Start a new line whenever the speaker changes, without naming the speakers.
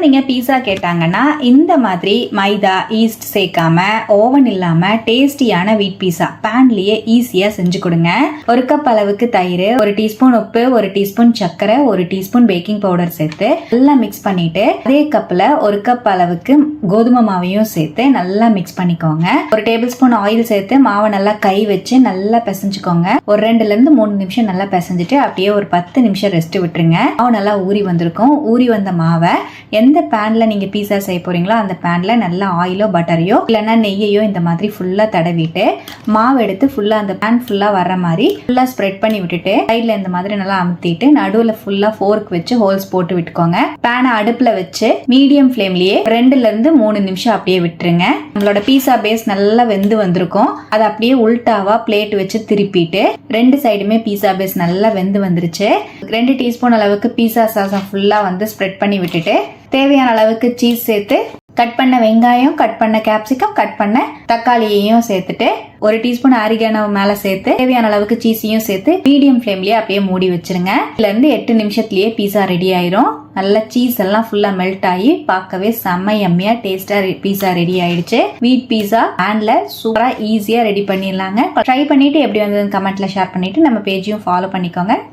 குழந்தைங்க பீஸா கேட்டாங்கன்னா இந்த மாதிரி மைதா ஈஸ்ட் சேர்க்காம ஓவன் இல்லாம டேஸ்டியான வீட் பீஸா பேன்லயே ஈஸியா செஞ்சு கொடுங்க. 1 கப் அளவுக்கு தயிர், 1 டீஸ்பூன் உப்பு, 1 டீஸ்பூன் சர்க்கரை, 1 டீஸ்பூன் பேக்கிங் பவுடர் சேர்த்து நல்லா மிக்ஸ் பண்ணிட்டு அதே கப்ல 1 கப் அளவுக்கு கோதுமை மாவையும் சேர்த்து நல்லா மிக்ஸ் பண்ணிக்கோங்க. 1 டேபிள் ஸ்பூன் ஆயில் சேர்த்து மாவை நல்லா கை வச்சு நல்லா பிசைஞ்சுக்கோங்க. ஒரு 2ல இருந்து 3 நிமிஷம் நல்லா பிசைஞ்சிட்டு அப்படியே ஒரு 10 நிமிஷம் ரெஸ்ட் விட்டுருங்க. மாவு நல்லா ஊறி வந்திருக்கும். ஊறி வந்த மாவை எந்த பேன்ல நீங்க பீஸா செய்ய போறீங்களோ அந்த பேன்ல நல்லா ஆயிலோ பட்டரையோ இல்லைன்னா நெய்யையோ இந்த மாதிரி ஃபுல்லா தடவிட்டு மாவு எடுத்து ஃபுல்லா அந்த பேன் ஃபுல்லா வர்ற மாதிரி ஃபுல்லா ஸ்ப்ரெட் பண்ணி விட்டுட்டு சைட்ல இந்த மாதிரி நல்லா அமுத்திட்டு நடுவுல ஃபுல்லா ஃபோர்க் வச்சு ஹோல்ஸ் போட்டு விட்டுக்கோங்க. பேனை அடுப்புல வச்சு மீடியம் ஃப்ளேம்லயே 2ல இருந்து 3 நிமிஷம் அப்படியே விட்டுருங்க. நம்மளோட பீஸா பேஸ் நல்லா வெந்து வந்திருக்கும். அதை அப்படியே உல்டாவா பிளேட் வச்சு திருப்பிட்டு 2 சைடுமே பீஸா பேஸ் நல்லா வெந்து வந்துருச்சு. 2 டீஸ்பூன் அளவுக்கு பீஸா சாஸை ஃபுல்லா வந்து ஸ்ப்ரெட் பண்ணி விட்டுட்டு தேவையான அளவுக்கு சீஸ் சேர்த்து கட் பண்ண வெங்காயம், கட் பண்ண கேப்சிகம், கட் பண்ண தக்காளியையும் சேர்த்துட்டு 1 டீஸ்பூன் ஆரிகானோ மேல சேர்த்து தேவையான அளவுக்கு சீஸையும் சேர்த்து மீடியம் ஃப்ளேம்லயே அப்படியே மூடி வச்சிருங்க. 8 நிமிஷத்துலயே பீஸா ரெடி ஆயிரும். நல்லா சீஸ் எல்லாம் ஃபுல்லா மெல்ட் ஆகி பார்க்கவே செம்ம யம்மியா டேஸ்டா பீஸா ரெடி ஆயிடுச்சு. வீட் பீஸா பேன்ல சூப்பரா ஈஸியா ரெடி பண்ணிடலாங்க. ட்ரை பண்ணிட்டு எப்படி வந்ததுன்னு கமெண்ட்ல ஷேர் பண்ணிட்டு நம்ம பேஜையும் ஃபாலோ பண்ணிக்கோங்க.